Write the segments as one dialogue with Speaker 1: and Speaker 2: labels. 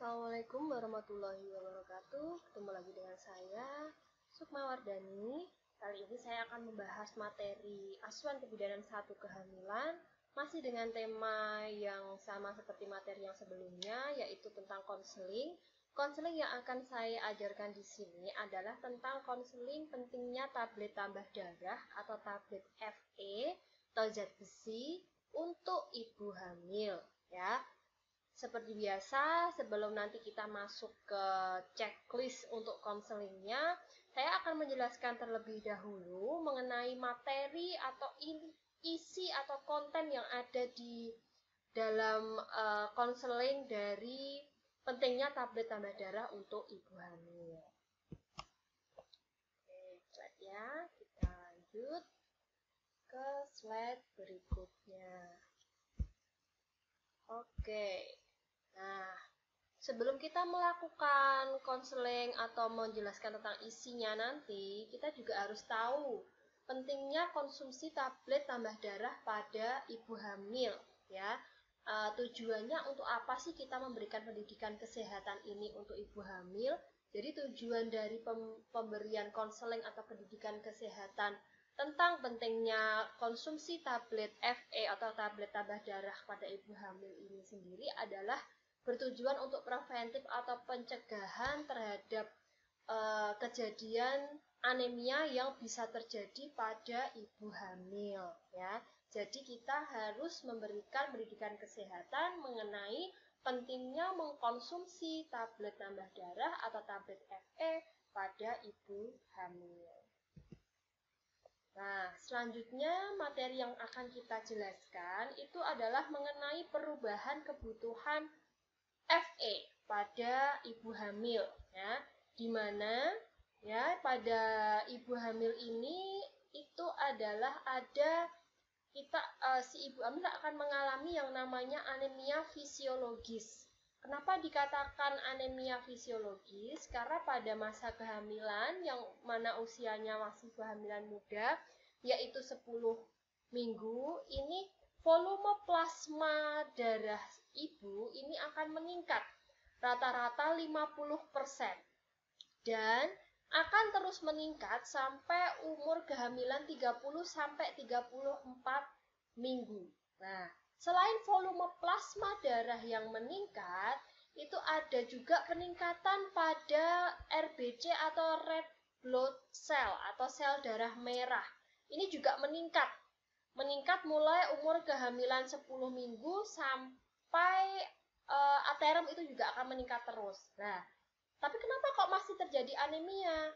Speaker 1: Assalamualaikum warahmatullahi wabarakatuh. Ketemu lagi dengan saya, Sukma Wardani. Kali ini saya akan membahas materi Asuhan Kebidanan 1 Kehamilan, masih dengan tema yang sama seperti materi yang sebelumnya, yaitu tentang konseling. Konseling yang akan saya ajarkan di sini adalah tentang konseling pentingnya tablet tambah darah atau tablet FE atau zat besi untuk ibu hamil, ya. Seperti biasa, sebelum nanti kita masuk ke checklist untuk konselingnya, saya akan menjelaskan terlebih dahulu mengenai materi atau isi atau konten yang ada di dalam konseling dari pentingnya tablet tambah darah untuk ibu hamil. Oke, slide ya. Kita lanjut ke slide berikutnya. Oke. Nah, sebelum kita melakukan konseling atau menjelaskan tentang isinya nanti, kita juga harus tahu pentingnya konsumsi tablet tambah darah pada ibu hamil, ya. Tujuannya untuk apa sih kita memberikan pendidikan kesehatan ini untuk ibu hamil? Jadi tujuan dari pemberian konseling atau pendidikan kesehatan tentang pentingnya konsumsi tablet FE atau tablet tambah darah pada ibu hamil ini sendiri adalah bertujuan untuk preventif atau pencegahan terhadap kejadian anemia yang bisa terjadi pada ibu hamil, ya. Jadi kita harus memberikan pendidikan kesehatan mengenai pentingnya mengkonsumsi tablet tambah darah atau tablet FE pada ibu hamil. Nah, selanjutnya materi yang akan kita jelaskan itu adalah mengenai perubahan kebutuhan FE pada ibu hamil, ya, di mana ya pada ibu hamil ini itu adalah ada si ibu hamil akan mengalami yang namanya anemia fisiologis. Kenapa dikatakan anemia fisiologis? Karena pada masa kehamilan yang mana usianya masih kehamilan muda, yaitu 10 minggu, ini volume plasma darah ibu ini akan meningkat rata-rata 50% dan akan terus meningkat sampai umur kehamilan 30 sampai 34 minggu. Nah, selain volume plasma darah yang meningkat, itu ada juga peningkatan pada RBC atau red blood cell atau sel darah merah. Ini juga meningkat mulai umur kehamilan 10 minggu sampai aterem itu juga akan meningkat terus. Nah, tapi kenapa kok masih terjadi anemia?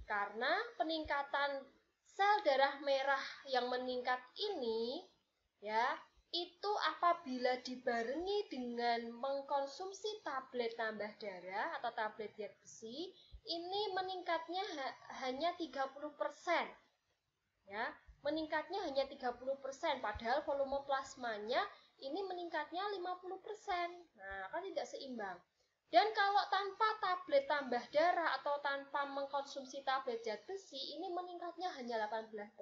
Speaker 1: Karena peningkatan sel darah merah yang meningkat ini, ya, itu apabila dibarengi dengan mengkonsumsi tablet tambah darah atau tablet zat besi, ini meningkatnya hanya 30%. Ya, meningkatnya hanya 30%, padahal volume plasmanya ini meningkatnya 50%. Nah, kan tidak seimbang. Dan kalau tanpa tablet tambah darah atau tanpa mengkonsumsi tablet zat besi, ini meningkatnya hanya 18%.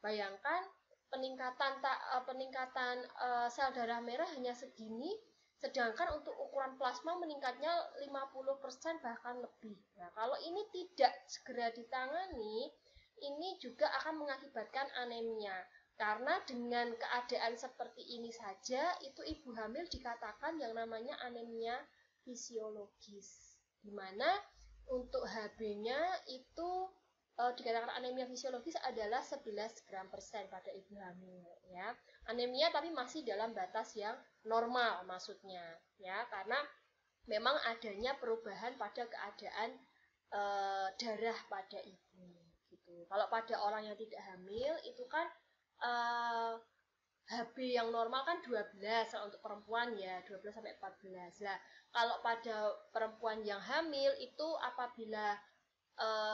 Speaker 1: Bayangkan peningkatan sel darah merah hanya segini, sedangkan untuk ukuran plasma meningkatnya 50% bahkan lebih. Nah, kalau ini tidak segera ditangani, ini juga akan mengakibatkan anemia. Karena dengan keadaan seperti ini saja, itu ibu hamil dikatakan yang namanya anemia fisiologis. Dimana untuk HB-nya itu dikatakan anemia fisiologis adalah 11 gram persen pada ibu hamil, ya. Anemia tapi masih dalam batas yang normal maksudnya, ya, karena memang adanya perubahan pada keadaan darah pada ibu. Gitu. Kalau pada orang yang tidak hamil itu kan HB yang normal kan 12 untuk perempuan, ya, 12 sampai 14. Nah, kalau pada perempuan yang hamil itu apabila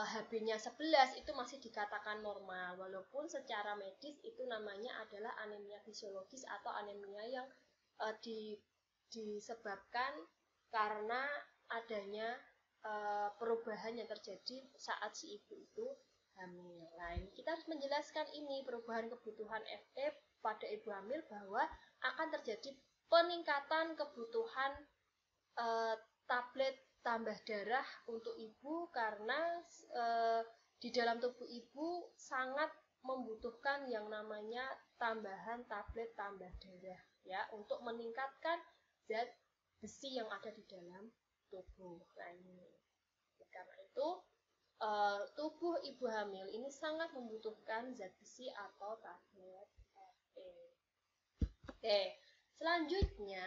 Speaker 1: HB-nya 11 itu masih dikatakan normal, walaupun secara medis itu namanya adalah anemia fisiologis atau anemia yang disebabkan karena adanya perubahan yang terjadi saat si ibu itu hamil. Nah, ini kita harus menjelaskan ini perubahan kebutuhan FE pada ibu hamil bahwa akan terjadi peningkatan kebutuhan tablet tambah darah untuk ibu karena di dalam tubuh ibu sangat membutuhkan yang namanya tambahan tablet tambah darah ya untuk meningkatkan zat besi yang ada di dalam tubuh. Nah, ini karena itu tubuh ibu hamil ini sangat membutuhkan zat besi atau tablet Fe. Oke, selanjutnya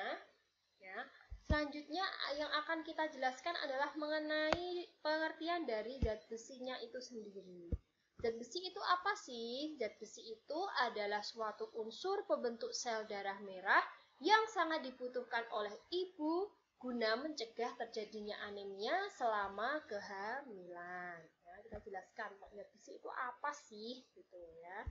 Speaker 1: ya. Selanjutnya yang akan kita jelaskan adalah mengenai pengertian dari zat besinya itu sendiri. Zat besi itu apa sih? Zat besi itu adalah suatu unsur pembentuk sel darah merah yang sangat dibutuhkan oleh ibu guna mencegah terjadinya anemia selama kehamilan. Ya, kita jelaskan zat besi itu apa sih, gitu ya.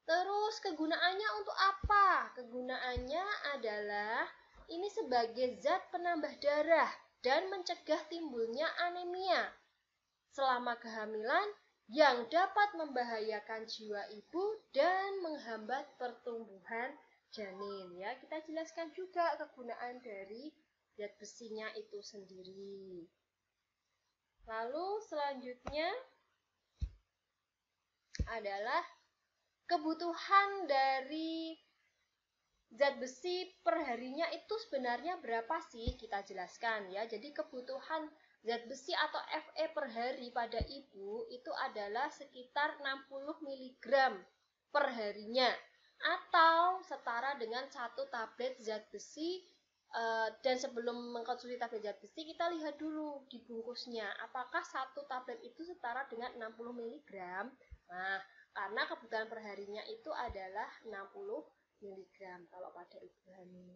Speaker 1: Terus kegunaannya untuk apa? Kegunaannya adalah ini sebagai zat penambah darah dan mencegah timbulnya anemia selama kehamilan yang dapat membahayakan jiwa ibu dan menghambat pertumbuhan janin. Ya, kita jelaskan juga kegunaan dari zat besinya itu sendiri. Lalu selanjutnya adalah kebutuhan dari zat besi perharinya itu sebenarnya berapa sih? Kita jelaskan ya. Jadi kebutuhan zat besi atau Fe per hari pada ibu itu adalah sekitar 60 mg per harinya atau setara dengan 1 tablet zat besi. Dan sebelum mengkonsumsi tablet zat besi kita lihat dulu di bungkusnya apakah 1 tablet itu setara dengan 60 mg. Nah, karena kebutuhan perharinya itu adalah 60 mg kalau pada ibu hamil.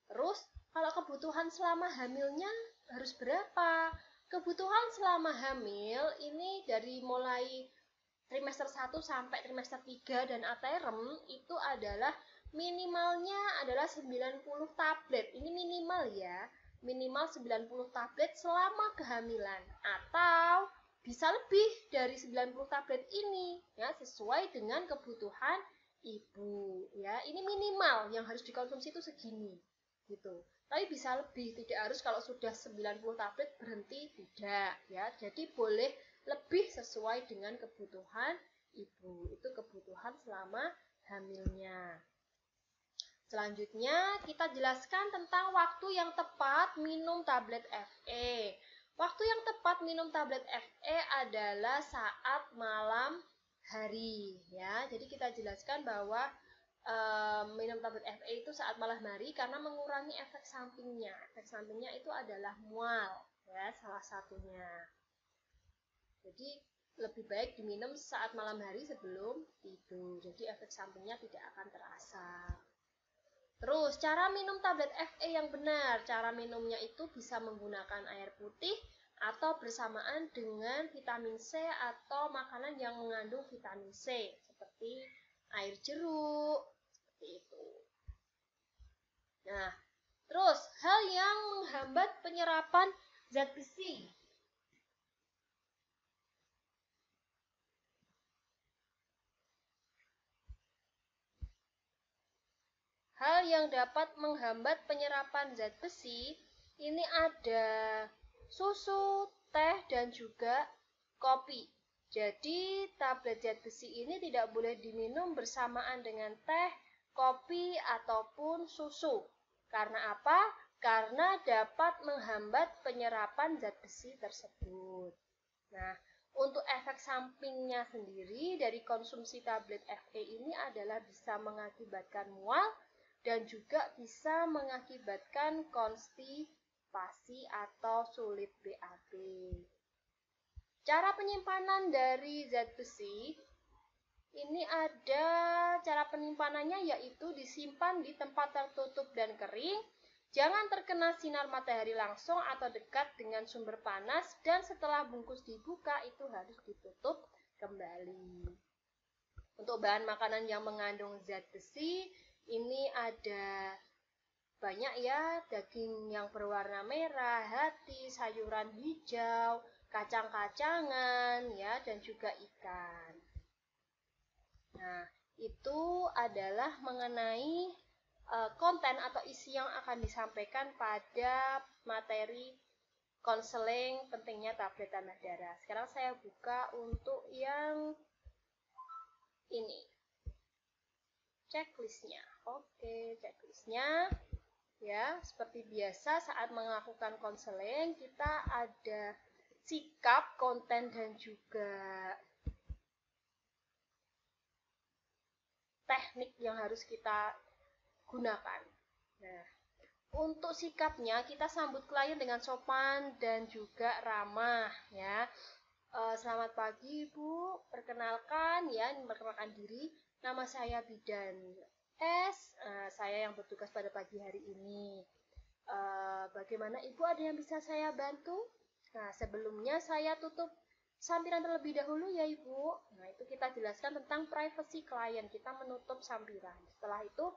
Speaker 1: Terus kalau kebutuhan selama hamilnya harus berapa? Kebutuhan selama hamil ini dari mulai trimester 1 sampai trimester 3 dan aterem itu adalah minimalnya adalah 90 tablet. Ini minimal ya. Minimal 90 tablet selama kehamilan atau bisa lebih dari 90 tablet ini ya sesuai dengan kebutuhan ibu ya. Ini minimal yang harus dikonsumsi itu segini gitu. Tapi bisa lebih, tidak harus kalau sudah 90 tablet berhenti, tidak ya. Jadi boleh lebih sesuai dengan kebutuhan ibu. Itu kebutuhan selama hamilnya. Selanjutnya kita jelaskan tentang waktu yang tepat minum tablet Fe. Waktu yang tepat minum tablet Fe adalah saat malam hari ya. Jadi kita jelaskan bahwa minum tablet Fe itu saat malam hari karena mengurangi efek sampingnya. Efek sampingnya itu adalah mual ya, salah satunya. Jadi lebih baik diminum saat malam hari sebelum tidur. Jadi efek sampingnya tidak akan terasa. Terus cara minum tablet Fe yang benar. Cara minumnya itu bisa menggunakan air putih atau bersamaan dengan vitamin C atau makanan yang mengandung vitamin C seperti air jeruk, seperti itu. Nah, terus hal yang menghambat penyerapan zat besi. Hal yang dapat menghambat penyerapan zat besi ini ada susu, teh, dan juga kopi. Jadi tablet zat besi ini tidak boleh diminum bersamaan dengan teh, kopi, ataupun susu. Karena apa? Karena dapat menghambat penyerapan zat besi tersebut. Nah, untuk efek sampingnya sendiri dari konsumsi tablet Fe ini adalah bisa mengakibatkan mual dan juga bisa mengakibatkan konstipasi atau sulit BAB. Cara penyimpanan dari zat besi ini ada cara penyimpanannya yaitu disimpan di tempat tertutup dan kering, jangan terkena sinar matahari langsung atau dekat dengan sumber panas, dan setelah bungkus dibuka itu harus ditutup kembali. Untuk bahan makanan yang mengandung zat besi ini ada banyak ya, daging yang berwarna merah, hati, sayuran hijau, kacang-kacangan ya, dan juga ikan. Nah, itu adalah mengenai konten atau isi yang akan disampaikan pada materi konseling pentingnya tablet tambah darah. Sekarang saya buka untuk yang ini, checklistnya. Oke, checklistnya ya seperti biasa saat melakukan konseling kita ada sikap, konten, dan juga teknik yang harus kita gunakan. Nah, untuk sikapnya kita sambut klien dengan sopan dan juga ramah ya. Selamat pagi Ibu, perkenalkan ya, memperkenalkan diri. Nama saya Bidan S. Saya yang bertugas pada pagi hari ini. Bagaimana Ibu, ada yang bisa saya bantu? Nah, sebelumnya saya tutup sampiran terlebih dahulu ya Ibu. Nah, itu kita jelaskan tentang privacy klien. Kita menutup sampiran. Setelah itu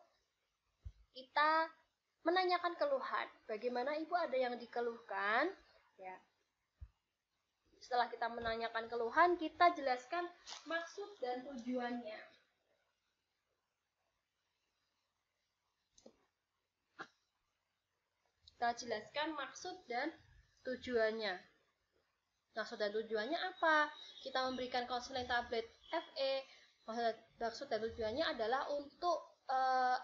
Speaker 1: kita menanyakan keluhan. Bagaimana Ibu, ada yang dikeluhkan? Ya. Setelah kita menanyakan keluhan, kita jelaskan maksud dan tujuannya. Kita jelaskan maksud dan tujuannya. Maksud dan tujuannya apa? Kita memberikan konseling tablet FE. Maksud dan tujuannya adalah untuk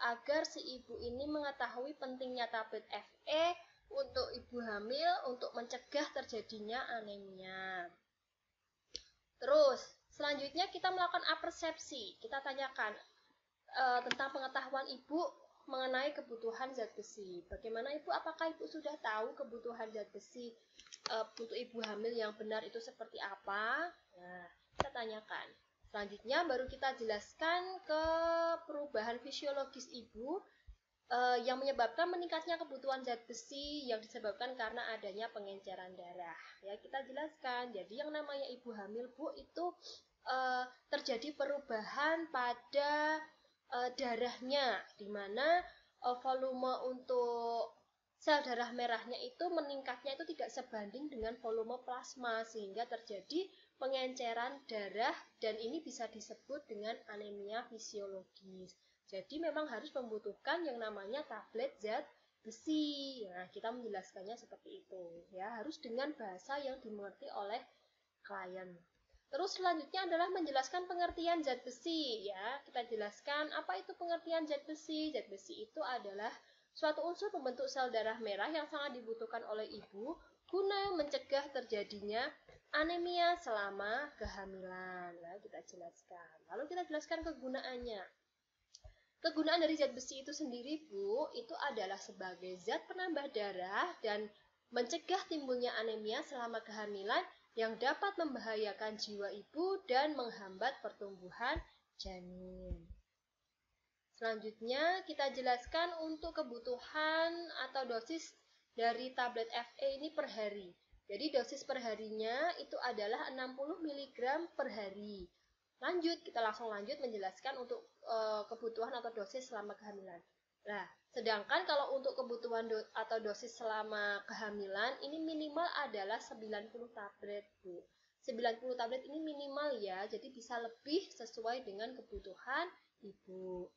Speaker 1: agar si ibu ini mengetahui pentingnya tablet FE untuk ibu hamil untuk mencegah terjadinya anemia. Terus, selanjutnya kita melakukan apersepsi. Kita tanyakan tentang pengetahuan ibu mengenai kebutuhan zat besi. Bagaimana Ibu? Apakah Ibu sudah tahu kebutuhan zat besi untuk ibu hamil yang benar itu seperti apa? Nah, kita tanyakan. Selanjutnya baru kita jelaskan ke perubahan fisiologis ibu yang menyebabkan meningkatnya kebutuhan zat besi yang disebabkan karena adanya pengenceran darah. Ya, kita jelaskan. Jadi yang namanya ibu hamil Bu itu terjadi perubahan pada darahnya, di mana volume untuk sel darah merahnya itu meningkatnya itu tidak sebanding dengan volume plasma, sehingga terjadi pengenceran darah dan ini bisa disebut dengan anemia fisiologis. Jadi memang harus membutuhkan yang namanya tablet zat besi. Nah, kita menjelaskannya seperti itu ya, harus dengan bahasa yang dimengerti oleh klien. Terus selanjutnya adalah menjelaskan pengertian zat besi ya. Kita jelaskan apa itu pengertian zat besi. Zat besi itu adalah suatu unsur pembentuk sel darah merah yang sangat dibutuhkan oleh ibu guna mencegah terjadinya anemia selama kehamilan. Nah, kita jelaskan. Lalu kita jelaskan kegunaannya. Kegunaan dari zat besi itu sendiri, Bu, itu adalah sebagai zat penambah darah dan mencegah timbulnya anemia selama kehamilan yang dapat membahayakan jiwa ibu dan menghambat pertumbuhan janin. Selanjutnya kita jelaskan untuk kebutuhan atau dosis dari tablet FE ini per hari. Jadi dosis per harinya itu adalah 60 mg per hari. Lanjut, kita langsung lanjut menjelaskan untuk kebutuhan atau dosis selama kehamilan. Nah, sedangkan kalau untuk kebutuhan atau dosis selama kehamilan ini minimal adalah 90 tablet, Bu. 90 tablet ini minimal ya, jadi bisa lebih sesuai dengan kebutuhan ibu.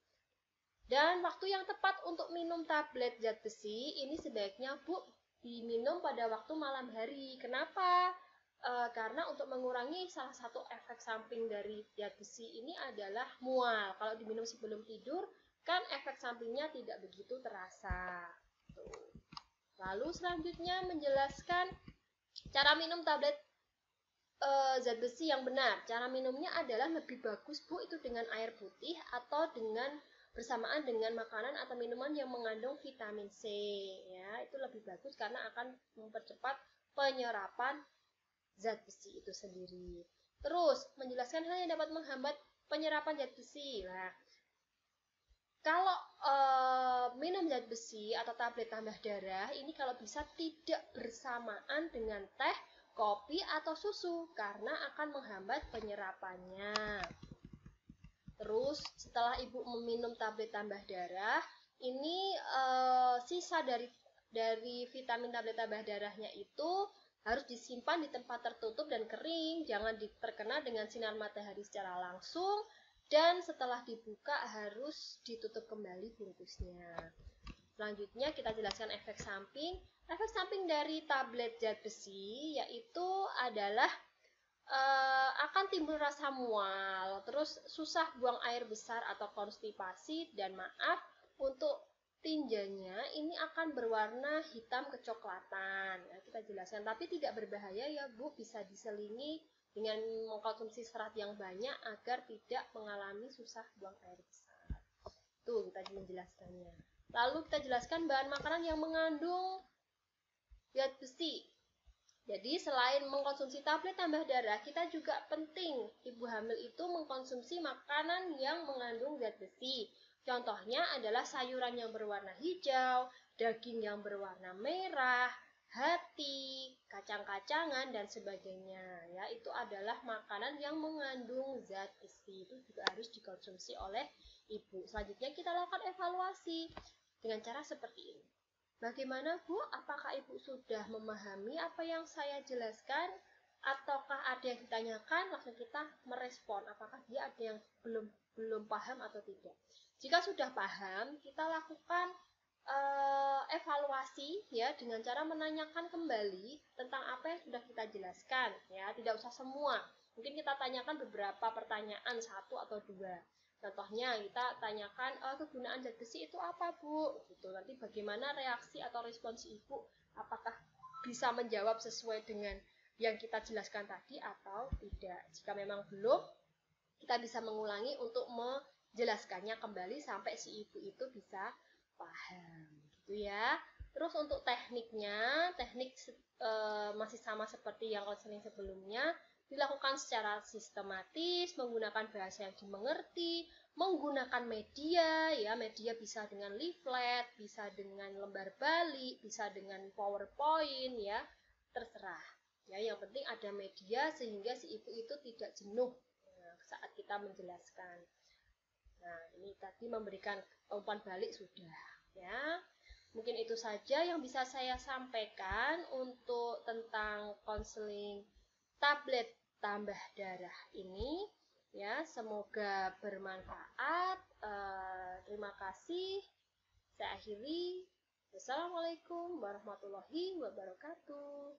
Speaker 1: Dan waktu yang tepat untuk minum tablet zat besi ini sebaiknya Bu diminum pada waktu malam hari. Kenapa? Karena untuk mengurangi salah satu efek samping dari zat besi ini adalah mual. Kalau diminum sebelum tidur, kan efek sampingnya tidak begitu terasa. Lalu selanjutnya menjelaskan cara minum tablet zat besi yang benar. Cara minumnya adalah lebih bagus Bu itu dengan air putih atau dengan bersamaan dengan makanan atau minuman yang mengandung vitamin C. Ya, itu lebih bagus karena akan mempercepat penyerapan zat besi itu sendiri. Terus, menjelaskan hal yang dapat menghambat penyerapan zat besi. Nah, kalau minum zat besi atau tablet tambah darah, ini kalau bisa tidak bersamaan dengan teh, kopi, atau susu, karena akan menghambat penyerapannya. Terus, setelah ibu meminum tablet tambah darah, ini sisa dari vitamin tablet tambah darahnya itu harus disimpan di tempat tertutup dan kering, jangan terkena dengan sinar matahari secara langsung, dan setelah dibuka harus ditutup kembali bungkusnya. Selanjutnya kita jelaskan efek samping. Efek samping dari tablet zat besi yaitu adalah akan timbul rasa mual, terus susah buang air besar atau konstipasi, dan maaf untuk tinjanya ini akan berwarna hitam kecoklatan. Ya, kita jelaskan, tapi tidak berbahaya ya Bu, bisa diselingi dengan mengkonsumsi serat yang banyak agar tidak mengalami susah buang air besar. Tuh kita menjelaskannya. Lalu kita jelaskan bahan makanan yang mengandung zat besi. Jadi selain mengkonsumsi tablet tambah darah, kita juga penting ibu hamil itu mengkonsumsi makanan yang mengandung zat besi. Contohnya adalah sayuran yang berwarna hijau, daging yang berwarna merah, hati, kacang-kacangan, dan sebagainya. Ya, itu adalah makanan yang mengandung zat besi. Itu juga harus dikonsumsi oleh ibu. Selanjutnya kita lakukan evaluasi dengan cara seperti ini. Bagaimana Bu? Apakah Ibu sudah memahami apa yang saya jelaskan? Ataukah ada yang ditanyakan? Langsung kita merespon. Apakah dia ada yang belum paham atau tidak? Jika sudah paham, kita lakukan evaluasi ya dengan cara menanyakan kembali tentang apa yang sudah kita jelaskan. Ya, tidak usah semua. Mungkin kita tanyakan beberapa pertanyaan, 1 atau 2. Contohnya kita tanyakan kegunaan zat besi itu apa Bu? Gitu. Nanti bagaimana reaksi atau respons Ibu? Apakah bisa menjawab sesuai dengan yang kita jelaskan tadi atau tidak? Jika memang belum, kita bisa mengulangi untuk menjelaskannya kembali sampai si Ibu itu bisa paham. Gitu ya. Terus untuk tekniknya, teknik masih sama seperti yang konseling sebelumnya. Dilakukan secara sistematis, menggunakan bahasa yang dimengerti, menggunakan media, ya media bisa dengan leaflet, bisa dengan lembar balik, bisa dengan PowerPoint, ya terserah. Ya, yang penting ada media sehingga si ibu itu tidak jenuh saat kita menjelaskan. Nah, ini tadi memberikan umpan balik sudah, ya. Mungkin itu saja yang bisa saya sampaikan untuk tentang konseling tablet tambah darah ini, ya semoga bermanfaat. Terima kasih. Saya akhiri. Wassalamualaikum warahmatullahi wabarakatuh.